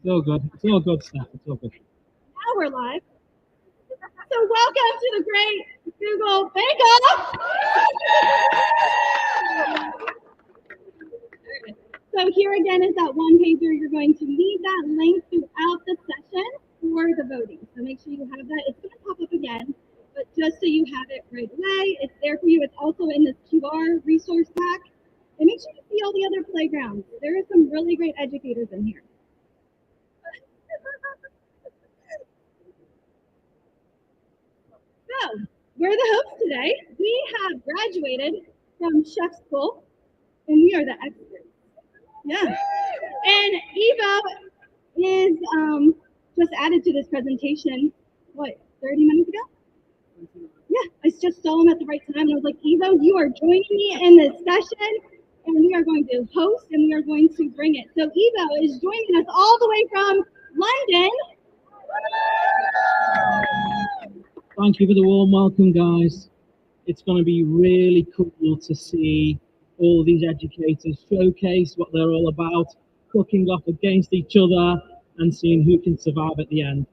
It's all good. It's all good stuff. It's all good. Now we're live. So welcome to the great Google Bake Off. So here again is that one pager. You're going to need that link throughout the session for the voting. So make sure you have that. It's going to pop up again, but just so you have it right away, it's there for you. It's also in this QR resource pack. And make sure you see all the other playgrounds. There are some really great educators in here. So, we're the hosts today. We have graduated from chef school, and we are the experts. Yeah. And Evo is just added to this presentation, 30 minutes ago? Yeah, I just saw him at the right time, and I was like, Evo, you are joining me in this session, and we are going to host, and we are going to bring it. So Evo is joining us all the way from London. Thank you for the warm welcome, guys. It's going to be really cool to see all these educators showcase what they're all about, cooking off against each other and seeing who can survive at the end.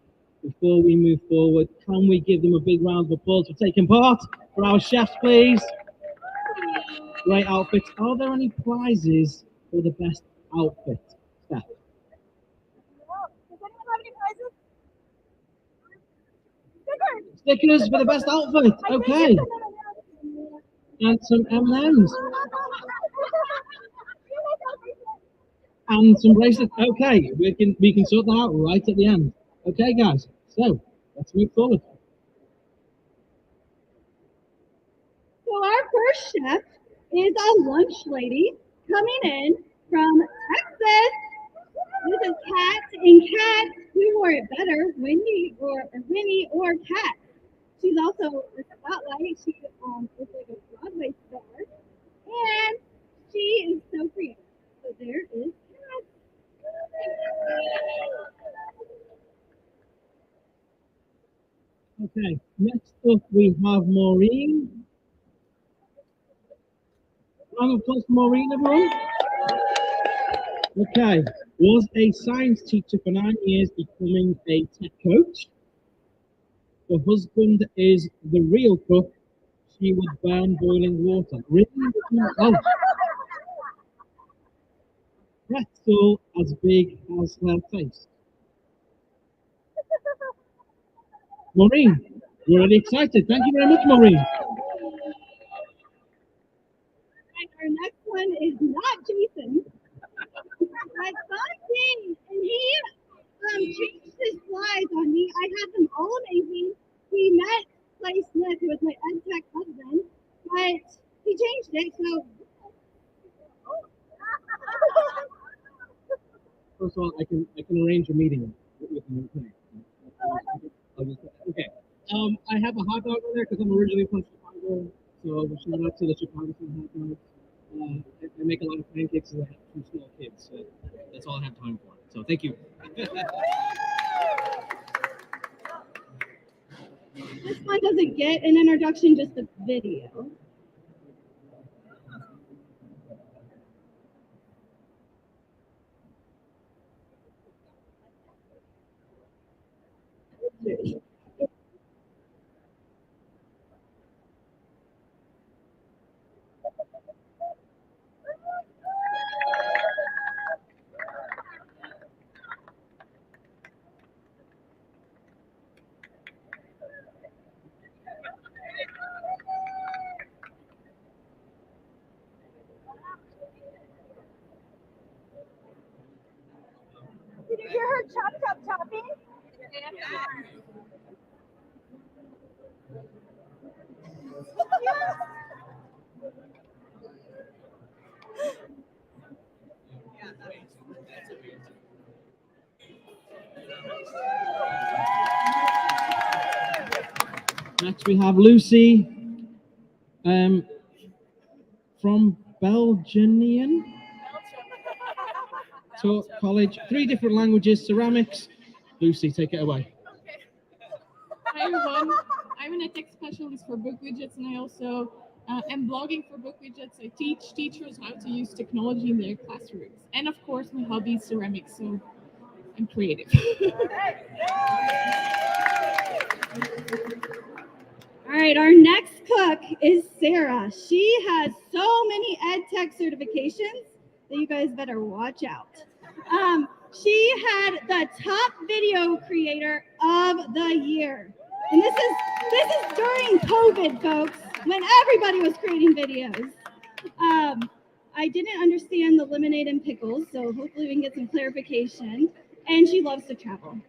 Before we move forward, can we give them a big round of applause for taking part? For our chefs, please. Great outfits. Are there any prizes for the best outfit, Steph? Does anyone have any prizes? Stickers for the best outfit. Okay. And some M&Ms. And some bracelets. Okay, we can sort that out right at the end. Okay, guys. So let's move forward. So our first chef is a lunch lady coming in from Texas. This is Kat, and Kat, who wore it better, Winnie or Kat. She's also a spotlight. She is like a Broadway star, and she is so creative. So there is Kat. Okay, next up we have Maureen. Round of applause for Maureen, everyone. Okay, was a science teacher for 9 years, becoming a tech coach. Her husband is the real cook. She would burn boiling water. Really? Oh. Pretzel as big as her face. Maureen, we're really excited. Thank you very much, Maureen. And our next one is not Jason, but Sanjay, and he changed his slides on me. I had them all amazing. We met Clay Smith, who was my ed tech husband, but he changed it. So First of all, I can arrange a meeting with you. Okay. I have a hot dog over there because I'm originally from Chicago, so shout out to the Chicago hot dogs. I make a lot of pancakes and I have 2 small kids, so that's all I have time for. So thank you. this one doesn't get an introduction, just a video. Did you hear her chop chopping? Next we have Lucy from Belgian taught college, 3 different languages, ceramics. Lucy, take it away. Hi everyone, I'm an tech specialist for book widgets, and I also am blogging for book widgets. I teach teachers how to use technology in their classrooms, and of course my hobby is ceramics. So I'm creative. All right, our next cook is Sarah. She has so many ed tech certifications that you guys better watch out. She had the top video creator of the year. And this is during COVID, folks, when everybody was creating videos. I didn't understand the lemonade and pickles, so hopefully we can get some clarification. And she loves to travel.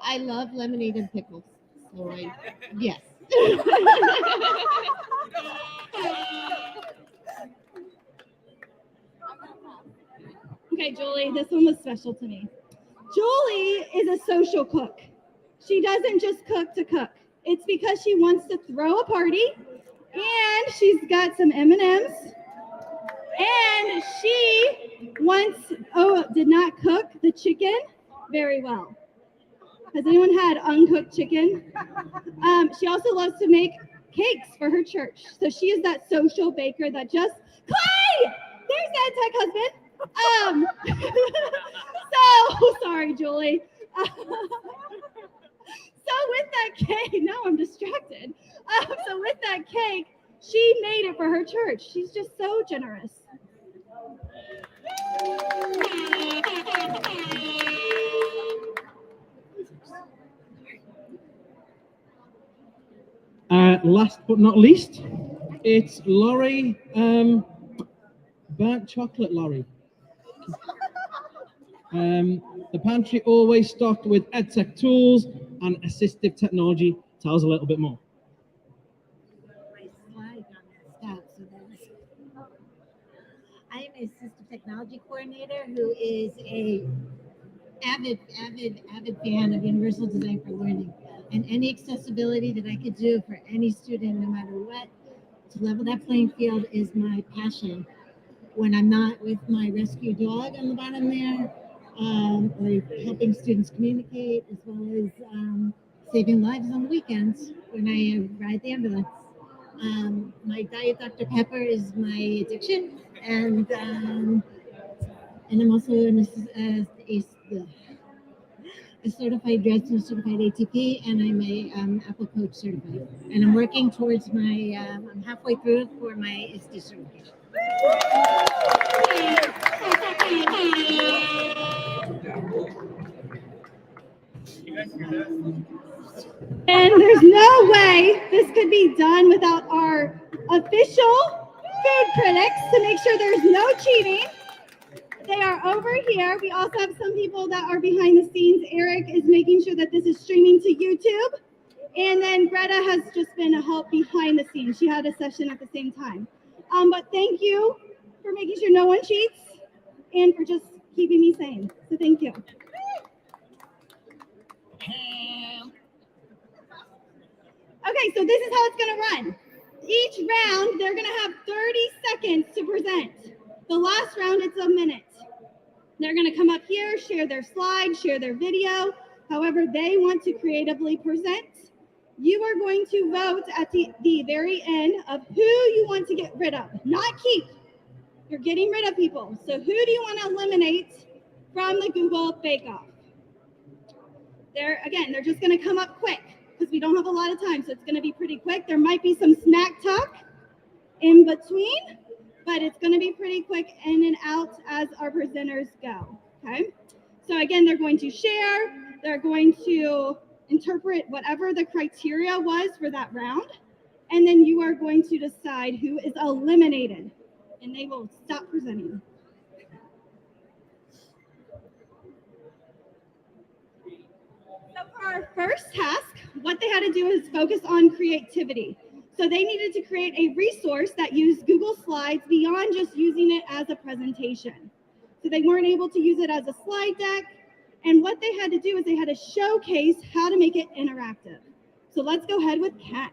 I love lemonade and pickles. So yes. Okay, Julie, this one was special to me. Julie is a social cook. She doesn't just cook to cook. It's because she wants to throw a party, and she's got some M&Ms, and she did not cook the chicken very well. Has anyone had uncooked chicken? She also loves to make cakes for her church. So she is that social baker that just, Clay! There's that tech husband. So sorry, Julie. So with that cake, now I'm distracted. So with that cake, she made it for her church. She's just so generous. Last but not least, it's Laurie, burnt chocolate Laurie. The pantry always stocked with EdTech tools and assistive technology. Tell us a little bit more. My slide got messed up, so that's. I am an assistive technology coordinator who is a avid fan of universal design for learning, and any accessibility that I could do for any student, no matter what, to level that playing field is my passion. When I'm not with my rescue dog on the bottom there, or helping students communicate, as well as saving lives on the weekends when I ride the ambulance. My Diet Dr. Pepper is my addiction, and I'm also a certified dresser, certified ATP, and I'm a Apple Coach certified. And I'm working towards my, I'm halfway through for my ISTE certification. And there's no way this could be done without our official food critics to make sure there's no cheating. They are over here. We also have some people that are behind the scenes. Eric is making sure that this is streaming to YouTube. And then Greta has just been a help behind the scenes. She had a session at the same time. But thank you for making sure no one cheats and for just keeping me sane. So thank you. Okay, so this is how it's going to run. Each round, they're going to have 30 seconds to present. The last round, it's a minute. They're going to come up here, share their slide, share their video, however they want to creatively present. You are going to vote at the very end of who you want to get rid of, not keep. You're getting rid of people. So who do you want to eliminate from the Google Bake Off? They're just going to come up quick because we don't have a lot of time, so it's going to be pretty quick. There might be some smack talk in between, but it's going to be pretty quick in and out as our presenters go, okay? So again, they're going to share, they're going to interpret whatever the criteria was for that round, and then you are going to decide who is eliminated, and they will stop presenting. So for our first task, what they had to do is focus on creativity. So they needed to create a resource that used Google Slides beyond just using it as a presentation. So they weren't able to use it as a slide deck. And what they had to do is they had to showcase how to make it interactive. So let's go ahead with Kat.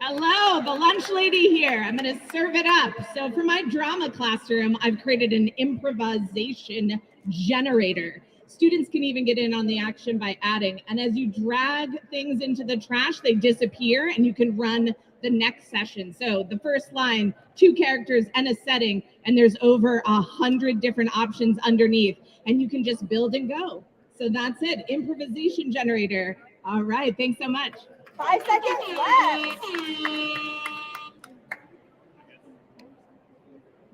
Hello, the lunch lady here. I'm going to serve it up. So for my drama classroom, I've created an improvisation generator. Students can even get in on the action by adding. And as you drag things into the trash, they disappear and you can run the next session. So the first line, 2 characters and a setting, and there's over 100 different options underneath, and you can just build and go. So that's it, improvisation generator. All right, thanks so much. 5 seconds left.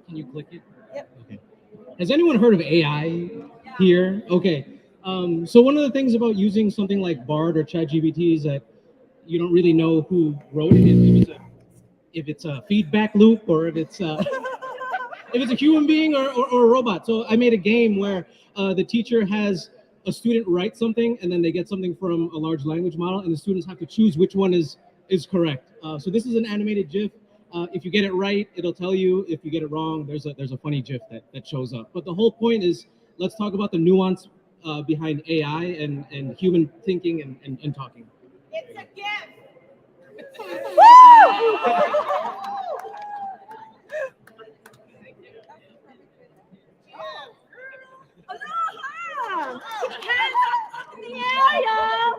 Can you click it? Yep. Okay. Has anyone heard of AI here? Okay. So one of the things about using something like Bard or ChatGPT is that you don't really know who wrote it. If it's a feedback loop or if it's a human being or a robot. So I made a game where the teacher has a student write something and then they get something from a large language model and the students have to choose which one is correct. So this is an animated GIF. If you get it right, it'll tell you. If you get it wrong, there's a funny GIF that shows up. But the whole point is, let's talk about the nuance behind AI and human thinking and talking. It's a gift. Aloha! Hands up in the air, y'all!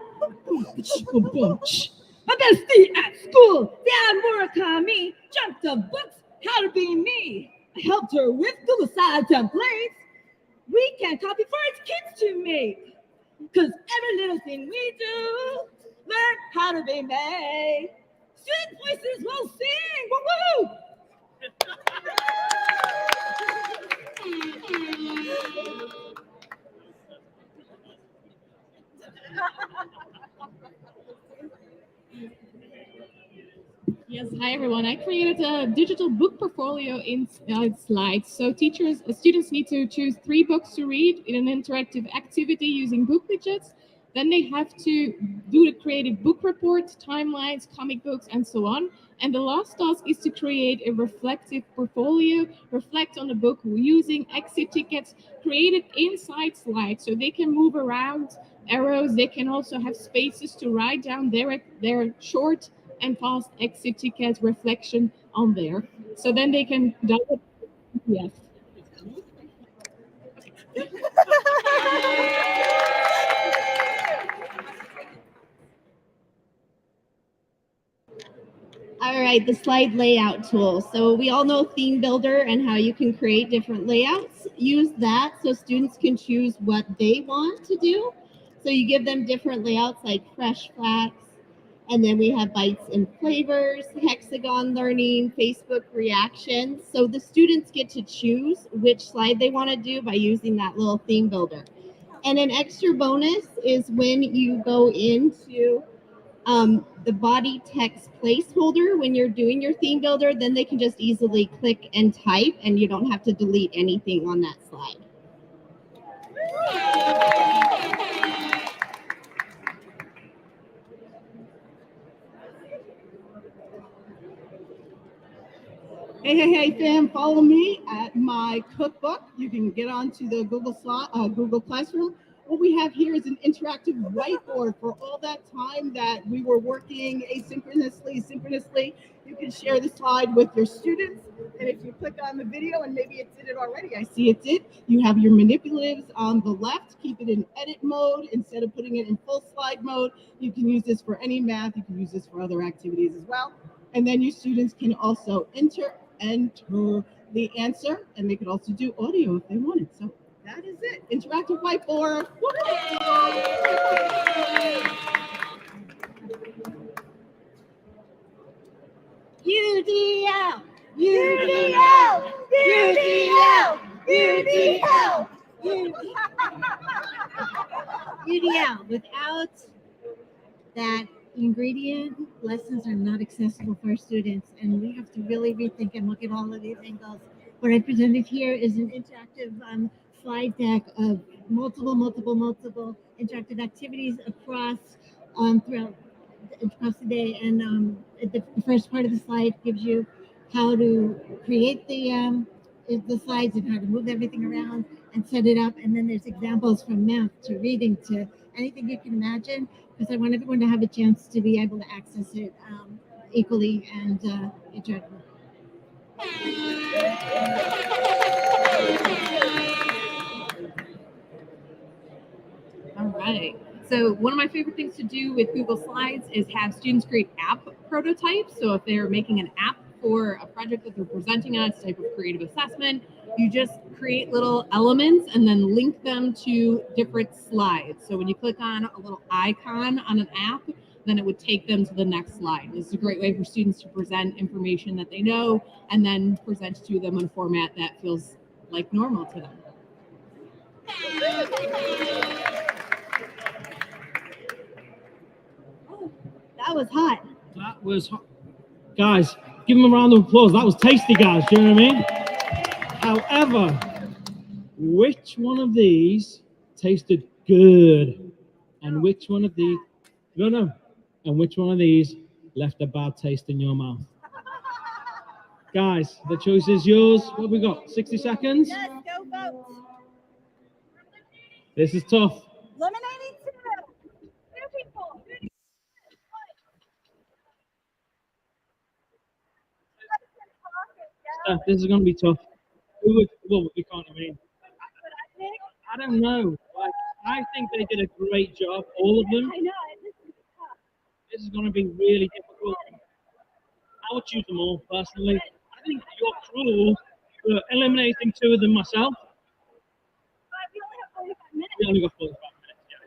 My bestie at school, Dan Murakami, jumped the books, How to Be Me. I helped her with Google side templates. We can copy for its kids to make. Cause every little thing we do, learn how to be made. Student voices will sing, woo-woo! Yes, hi everyone. I created a digital book portfolio in slides. So students need to choose 3 books to read in an interactive activity using book widgets. Then they have to do the creative book report, timelines, comic books, and so on. And the last task is to create a reflective portfolio, reflect on the book using exit tickets created inside slides. So they can move around arrows. They can also have spaces to write down their short and fast exit ticket reflection on there. So then they can download PDF. All right, the slide layout tool. So we all know Theme Builder and how you can create different layouts. Use that so students can choose what they want to do. So you give them different layouts like fresh flats, and then we have bites and flavors, hexagon learning, Facebook reactions. So the students get to choose which slide they want to do by using that little Theme Builder. And an extra bonus is when you go into the body text placeholder when you're doing your theme builder, then they can just easily click and type and you don't have to delete anything on that slide. Hey, fam, follow me at my cookbook. You can get onto the Google Classroom. What we have here is an interactive whiteboard for all that time that we were working synchronously. You can share the slide with your students. And if you click on the video, and maybe it did it already, I see it did, you have your manipulatives on the left. Keep it in edit mode instead of putting it in full slide mode. You can use this for any math. You can use this for other activities as well. And then your students can also enter the answer, and they could also do audio if they wanted. So that is it. Interactive whiteboard. UDL, UDL, UDL, UDL, UDL. Without that ingredient, lessons are not accessible for our students, and we have to really rethink and look at all of these angles. What I presented here is an interactive slide deck of multiple interactive activities across across the day. And the first part of the slide gives you how to create the slides and how to move everything around and set it up. And then there's examples from math to reading to anything you can imagine, because I want everyone to have a chance to be able to access it equally and interactively. All right. So one of my favorite things to do with Google Slides is have students create app prototypes. So if they're making an app for a project that they're presenting on, it's a type of creative assessment, you just create little elements and then link them to different slides. So when you click on a little icon on an app, then it would take them to the next slide. This is a great way for students to present information that they know and then present to them in a format that feels like normal to them. That was hot. That was hot. Guys, give them a round of applause. That was tasty, guys. Do you know what I mean? However, which one of these tasted good? And which one of these, no. And which one of these left a bad taste in your mouth? Guys, the choice is yours. What have we got? 60 seconds? Yes, go vote. This is tough. Eliminating two people. Steph, this is going to be tough. Well, we can't, I mean, I don't know. Like, I think they did a great job, all of them. I know. This is tough. This is going to be really difficult. I would choose them all, personally. I think you're cruel for eliminating two of them myself. But we only have 45 minutes. We only got 45 minutes, yeah.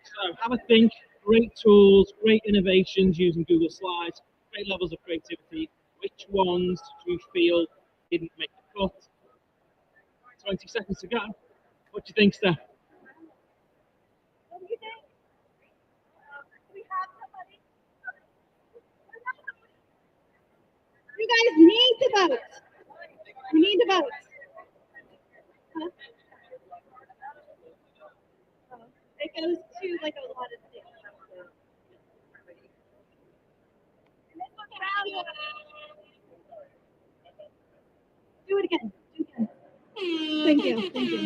So have a think. Great tools, great innovations using Google Slides, great levels of creativity. Which ones do you feel didn't make the cut? 20 seconds to go. What do you think, Steph? What do you think? We have somebody. You guys need to vote. You need to vote. Huh? It goes to like a lot of things. Do it again. Do it again. Thank you. Thank you.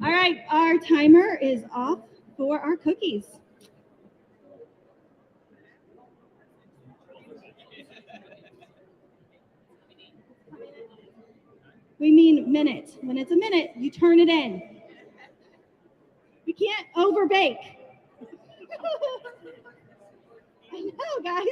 All right, our timer is off for our cookies. We mean minute. When it's a minute, you turn it in. We can't overbake. I know, guys.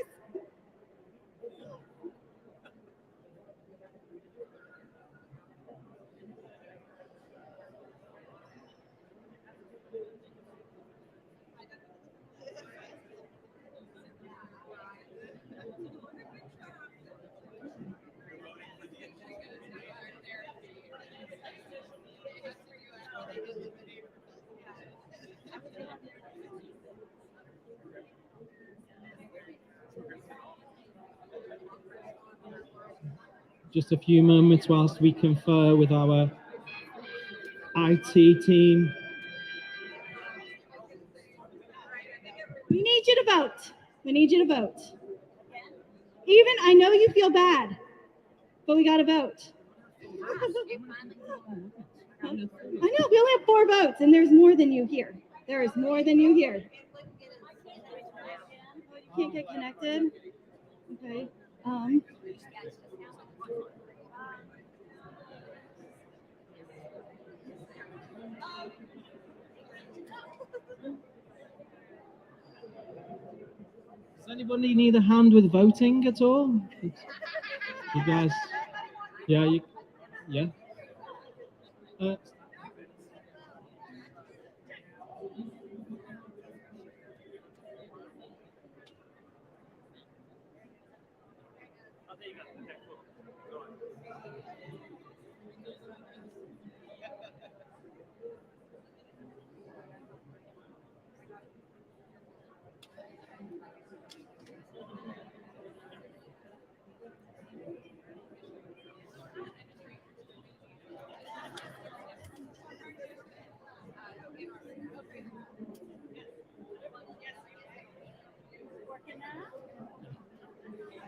Just a few moments whilst we confer with our IT team. We need you to vote. We need you to vote. Even, I know you feel bad, but we got to vote. I know, we only have 4 votes, and there's more than you here. There is more than you here. You can't get connected? Okay. Does anybody need a hand with voting at all? You guys, yeah.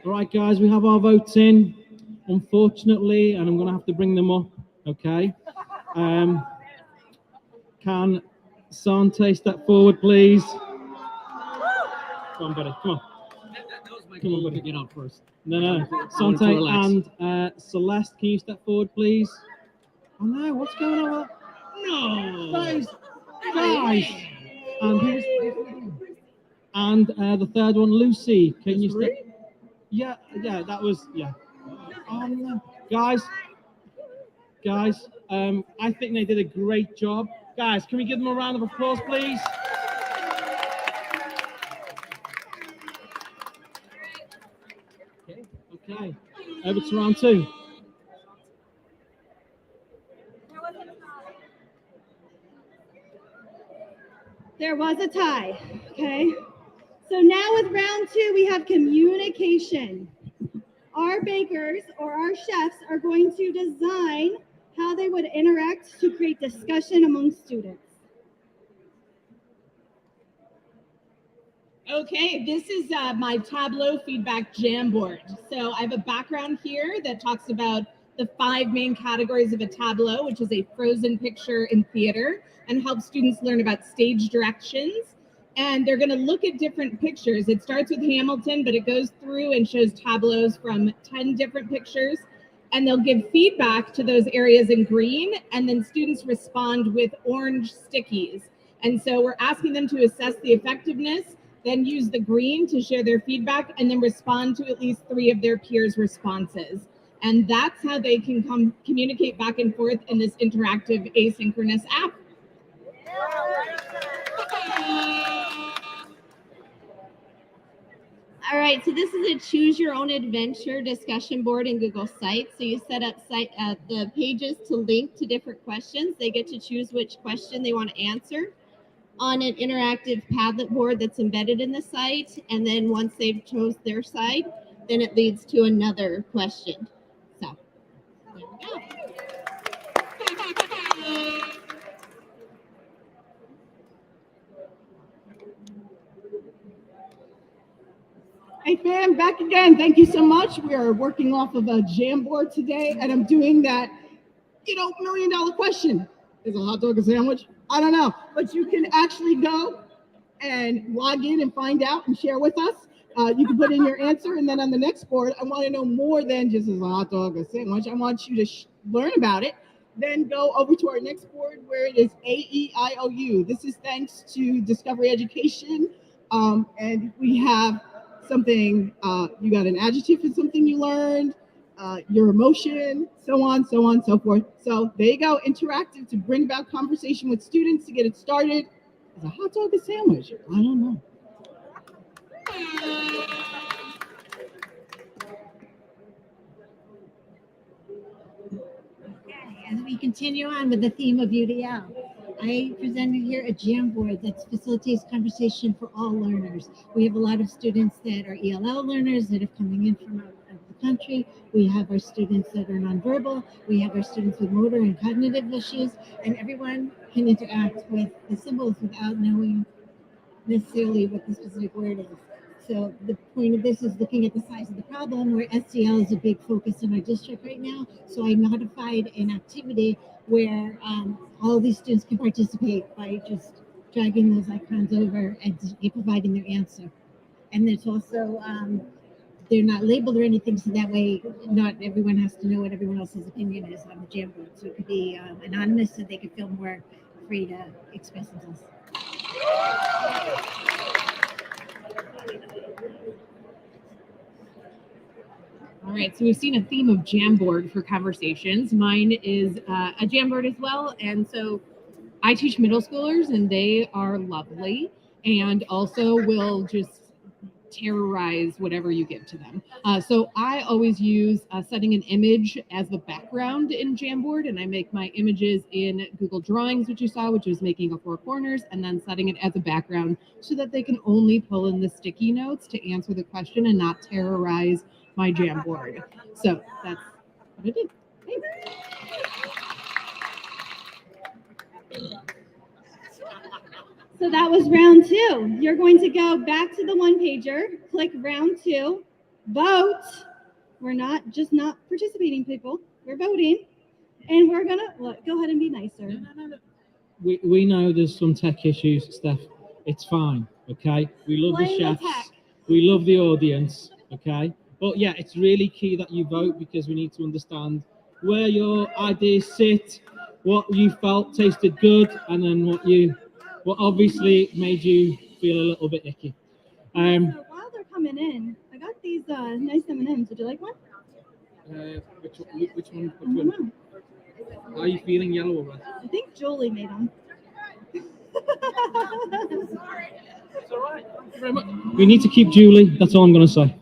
All right, guys, we have our votes in, unfortunately, and I'm going to have to bring them up, okay? Can Sante step forward, please? Come on, buddy, come on. Come on, buddy. Get out first. No. Sante and Celeste, can you step forward, please? Oh, no, what's going on? No. That is Guys, and the third one, Lucy. Can you step? Yeah, that was guys, I think they did a great job. Guys, can we give them a round of applause, please? Okay, over to round two. There was a tie. Okay. So now with round two, we have communication. Our bakers or our chefs are going to design how they would interact to create discussion among students. Okay, this is my Tableau feedback Jamboard. So I have a background here that talks about the 5 main categories of a tableau, which is a frozen picture in theater, and helps students learn about stage directions. And they're going to look at different pictures. It starts with Hamilton, but it goes through and shows tableaus from 10 different pictures. And they'll give feedback to those areas in green, and then students respond with orange stickies. And so we're asking them to assess the effectiveness, then use the green to share their feedback, and then respond to at least 3 of their peers' responses. And that's how they can communicate back and forth in this interactive asynchronous app. All right, so this is a choose your own adventure discussion board in Google Sites. So you set up the pages to link to different questions. They get to choose which question they want to answer on an interactive Padlet board that's embedded in the site. And then once they've chose their side, then it leads to another question. So there we go. Hey fam, back again. Thank you so much. We are working off of a Jamboard today, and I'm doing that, $1 million question. Is a hot dog a sandwich? I don't know, but you can actually go and log in and find out and share with us. You can put in your answer, and then on the next board, I want to know more than just is a hot dog a sandwich. I want you to learn about it. Then go over to our next board where it is AEIOU. This is thanks to Discovery Education, and we have something, you got an adjective for something you learned, your emotion, so on, so forth. So there you go, interactive to bring about conversation with students to get it started. Is a hot dog a sandwich? I don't know. Okay, as we continue on with the theme of UDL, I presented here a Jamboard that facilitates conversation for all learners. We have a lot of students that are ELL learners that are coming in from out of the country. We have our students that are nonverbal. We have our students with motor and cognitive issues, and everyone can interact with the symbols without knowing necessarily what the specific word is. So the point of this is looking at the size of the problem, where SDL is a big focus in our district right now. So I modified an activity where all these students can participate by just dragging those icons over and providing their answer. And there's also, they're not labeled or anything, so that way not everyone has to know what everyone else's opinion is on the Jamboard. So it could be anonymous, so they could feel more free to express themselves. All right, so we've seen a theme of Jamboard for conversations. Mine is a Jamboard as well. And so I teach middle schoolers, and they are lovely and also will just terrorize whatever you give to them. So I always use setting an image as the background in Jamboard, and I make my images in Google Drawings, which you saw, which is making a 4 corners, and then setting it as a background so that they can only pull in the sticky notes to answer the question and not terrorize my Jamboard. So that's what I did. Thanks. So that was round 2. You're going to go back to the one pager, click round 2, vote. We're not participating, people. We're voting. And we're gonna go ahead and be nicer. No. We know there's some tech issues, Steph. It's fine, okay? We love the chefs. We love the audience, okay? But yeah, it's really key that you vote, because we need to understand where your ideas sit, what you felt tasted good, and then what you what obviously made you feel a little bit icky. So while they're coming in, I got these nice M&Ms. Would you like one? Which one? I don't know. How are you feeling, yellow or red? I think Jolie made them. It's all right. Thank you very much. We need to keep Julie. That's all I'm going to say.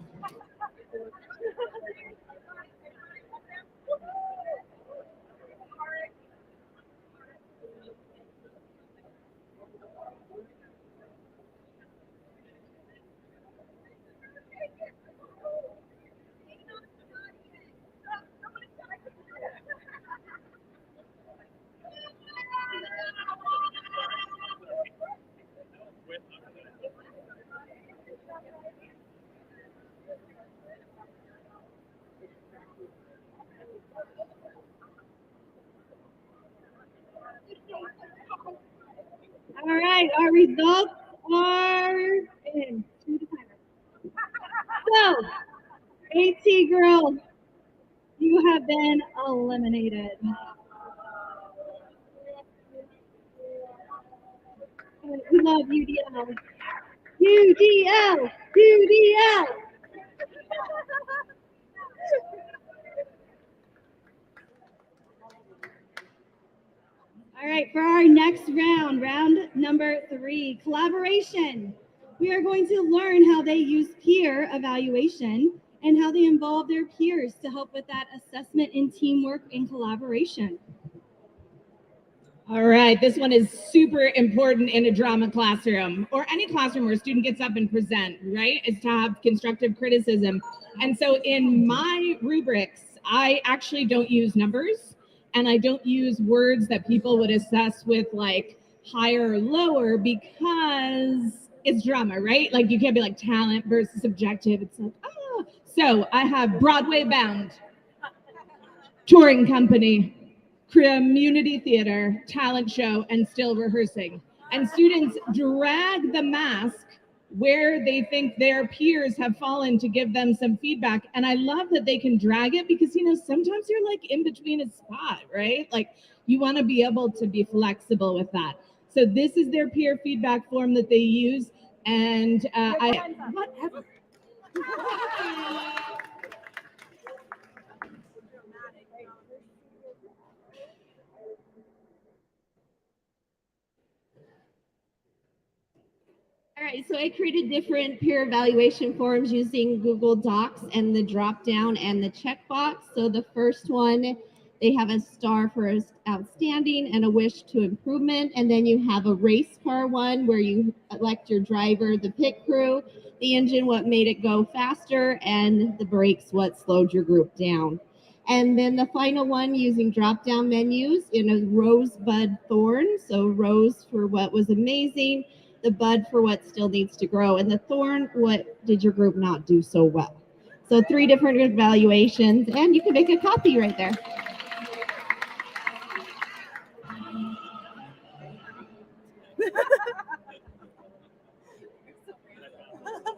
All right, our results are in. To the timer. So, AT girl, you have been eliminated. We love UDL. UDL! UDL! All right, for our next round, round number 3, collaboration. We are going to learn how they use peer evaluation and how they involve their peers to help with that assessment in teamwork and collaboration. All right, this one is super important in a drama classroom or any classroom where a student gets up and present, right? Is to have constructive criticism. And so in my rubrics, I actually don't use numbers and I don't use words that people would assess with like higher or lower because it's drama, right? Like you can't be like talent versus subjective. It's like, oh. So I have Broadway Bound, touring company, community theater, talent show, and still rehearsing. And students drag the mask where they think their peers have fallen to give them some feedback. And I love that they can drag it because, you know, sometimes you're like in between a spot, right? Like you want to be able to be flexible with that. So this is their peer feedback form that they use. And whatever. All right, so I created different peer evaluation forms using Google Docs and the drop down and the checkbox. So the first one, they have a star for outstanding and a wish to improvement. And then you have a race car one where you elect your driver, the pit crew, the engine, what made it go faster, and the brakes, what slowed your group down. And then the final one using drop down menus in a rosebud thorn. So rose for what was amazing, the bud for what still needs to grow, and the thorn, what did your group not do so well? So 3 different evaluations, and you can make a copy right there.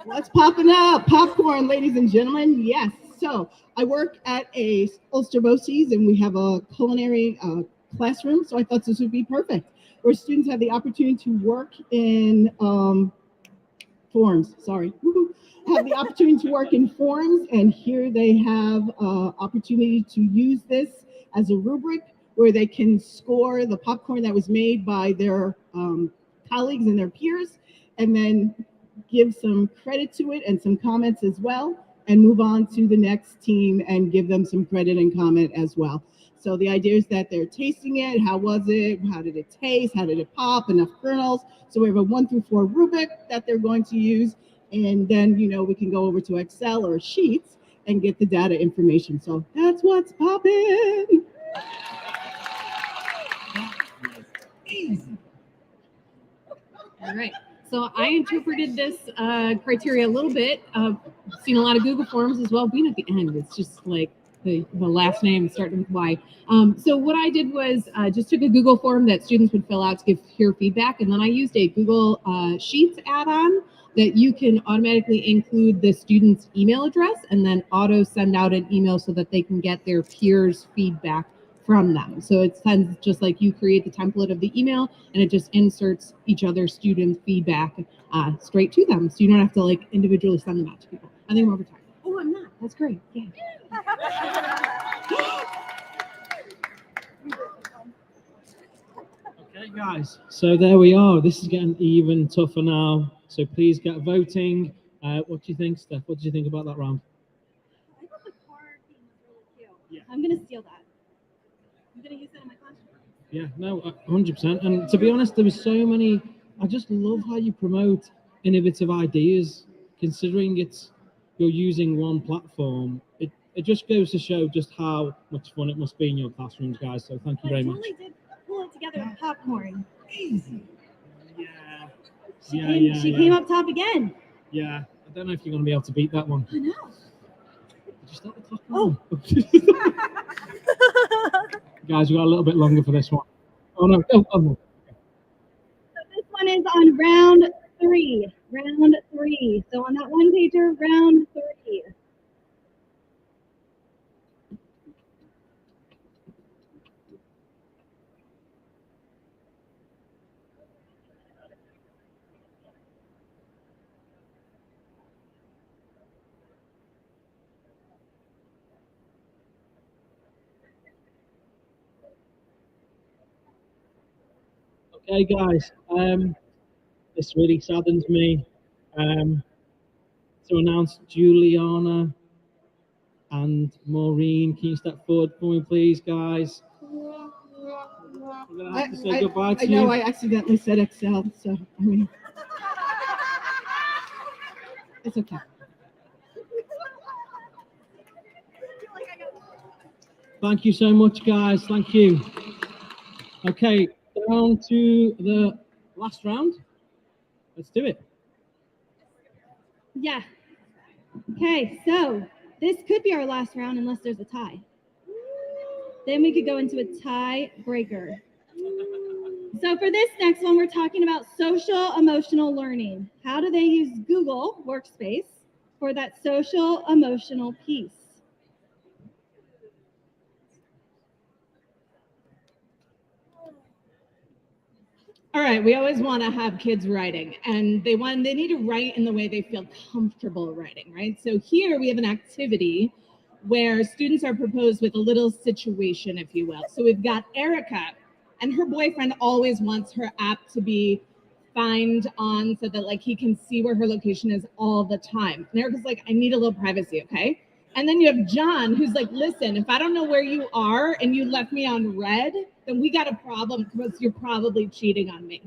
What's popping up? Popcorn, ladies and gentlemen. Yes. So I work at a Ulster Boces, and we have a culinary classroom. So I thought this would be perfect, where students have the opportunity to work in forms. Sorry, have the opportunity to work in forms, and here they have opportunity to use this as a rubric where they can score the popcorn that was made by their colleagues and their peers, and then give some credit to it and some comments as well, and move on to the next team and give them some credit and comment as well. So the idea is that they're tasting it. How was it? How did it taste? How did it pop? Enough kernels. So we have a 1 through 4 rubric that they're going to use. And then, you know, we can go over to Excel or Sheets and get the data information. So that's what's popping. Easy. All right. So I interpreted this criteria a little bit. Seen a lot of Google Forms as well. Being at the end, it's just like the last name starting with Y. So what I did was just took a Google form that students would fill out to give peer feedback, and then I used a Google Sheets add-on that you can automatically include the student's email address and then auto send out an email so that they can get their peers' feedback from them. So it's kind of just like you create the template of the email and it just inserts each other's student feedback straight to them. So you don't have to like individually send them out to people. I think we're over time. Oh, I'm not. That's great. Yeah. Okay, guys. So there we are. This is getting even tougher now. So please get voting. What do you think, Steph? What did you think about that round? I thought the car theme was really cute. Yeah. I'm gonna steal that. I'm gonna use that in my classroom. Yeah, no, 100%. And to be honest, there were so many. I just love how you promote innovative ideas, considering you're using one platform. It just goes to show just how much fun it must be in your classrooms, guys. So thank you very much. Totally did pull it together with popcorn. Easy. Yeah. She came up top again. Yeah. I don't know if you're going to be able to beat that one. I know. Did you start the clock? Oh. Guys, we got a little bit longer for this one. Oh no. Oh no. So this one is on round 3. Round 3. So on that one pager, round 3. Okay, guys. This really saddens me. To announce Juliana and Maureen. Can you step forward for me, please, guys? I'm gonna have to say goodbye to I know you. I accidentally said Excel, so I mean, it's okay. Thank you so much, guys. Thank you. Okay, down to the last round. Let's do it. Yeah. Okay, so this could be our last round unless there's a tie. Then we could go into a tiebreaker. So for this next one, we're talking about social emotional learning. How do they use Google Workspace for that social emotional piece? All right, we always want to have kids writing, and they need to write in the way they feel comfortable writing, right? So here we have an activity where students are proposed with a little situation, if you will. So we've got Erica, and her boyfriend always wants her app to be find on so that like he can see where her location is all the time. And Erica's like, I need a little privacy, okay? And then you have John, who's like, listen, if I don't know where you are and you left me on red, then we got a problem because you're probably cheating on me.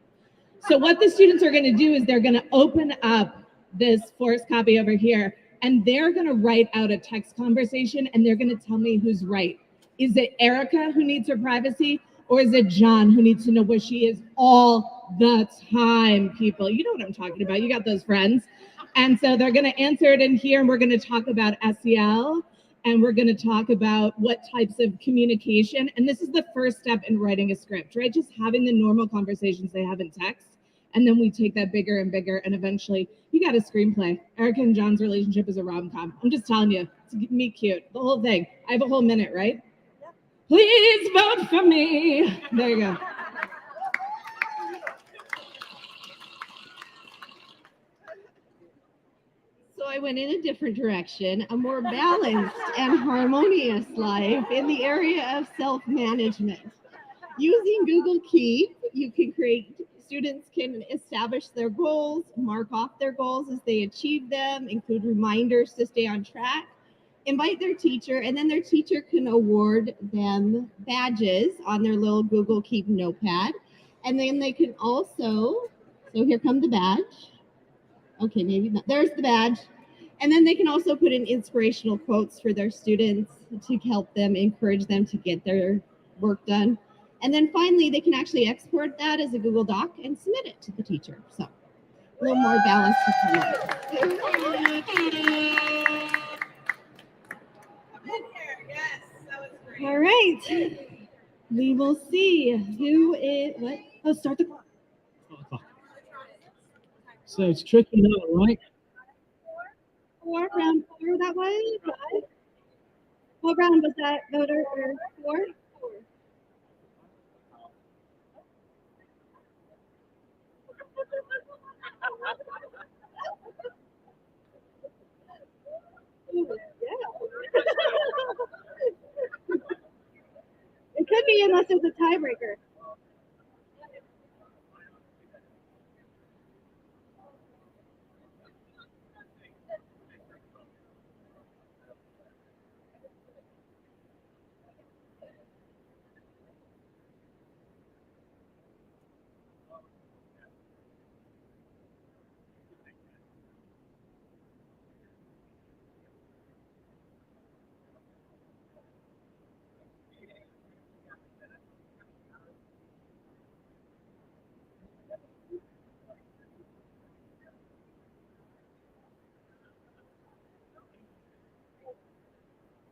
So what the students are going to do is they're going to open up this forced copy over here, and they're going to write out a text conversation, and they're going to tell me who's right. Is it Erica who needs her privacy, or is it John who needs to know where she is all the time, people? You know what I'm talking about. You got those friends. And so they're going to answer it in here, and we're going to talk about SEL, and we're going to talk about what types of communication. And this is the first step in writing a script, right? Just having the normal conversations they have in text. And then we take that bigger and bigger, and eventually you got a screenplay. Erica and John's relationship is a rom-com. I'm just telling you, it's me cute, the whole thing. I have a whole minute, right? Yep. Please vote for me. There you go. So I went in a different direction, a more balanced and harmonious life in the area of self-management. Using Google Keep, students can establish their goals, mark off their goals as they achieve them, include reminders to stay on track, invite their teacher, and then their teacher can award them badges on their little Google Keep notepad. And then they can also, so here come the badge. Okay, maybe not. There's the badge. And then they can also put in inspirational quotes for their students to help them, encourage them to get their work done. And then finally, they can actually export that as a Google Doc and submit it to the teacher. So a little more balance to come up. All right. We will see who is what. Oh, start the clock. So it's tricky now, right? Round 4 that way. 5. What round was that, voter? Or 4? It could be unless there's a tiebreaker.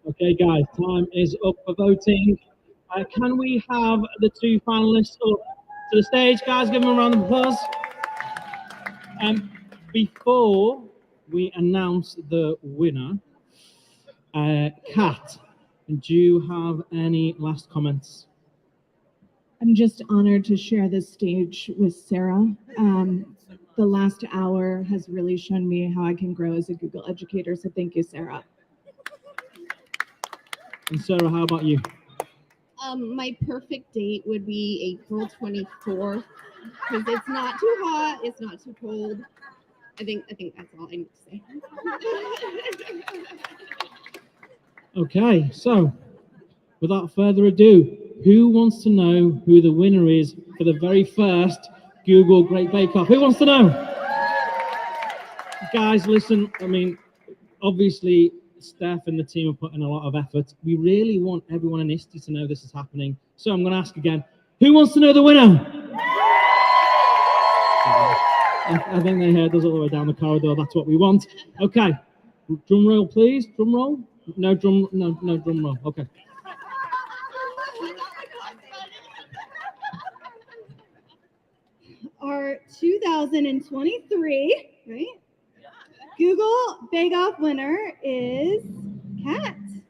Okay, guys, time is up for voting. Can we have the two finalists up to the stage, guys? Give them a round of applause. Before we announce the winner, Kat, do you have any last comments? I'm just honored to share this stage with Sarah. The last hour has really shown me how I can grow as a Google educator, so thank you, Sarah. And Sarah, how about you? My perfect date would be April 24th because it's not too hot, it's not too cold. I think that's all I need to say. Okay, so without further ado, who wants to know who the winner is for the very first Google Great Bake Off? Who wants to know? Guys, listen, I mean, obviously, Steph and the team are putting a lot of effort. We really want everyone in ISTE to know this is happening. So I'm going to ask again, who wants to know the winner? I think they heard us all the way down the corridor. That's what we want. Okay, drum roll, please. Drum roll. No drum roll. Okay. Our 2023, right? Google Bake Off winner is Kat. All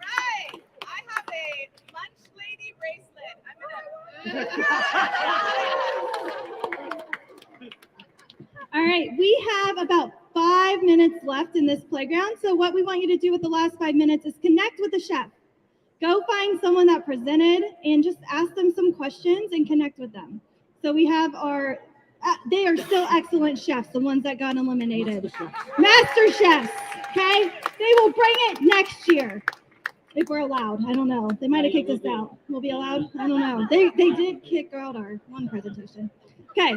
right. I have a lunch lady bracelet. All right, we have about 5 minutes left in this playground. So what we want you to do with the last 5 minutes is connect with the chef. Go find someone that presented and just ask them some questions and connect with them. So we have our, they are still excellent chefs, the ones that got eliminated. Master chefs, okay? They will bring it next year. If we're allowed, I don't know. They might have kicked us out. We'll be allowed? I don't know. They did kick out our one presentation. Okay.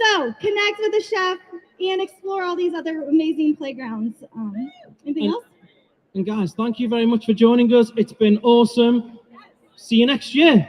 So connect with the chef and explore all these other amazing playgrounds. Anything else? And guys, thank you very much for joining us. It's been awesome. See you next year.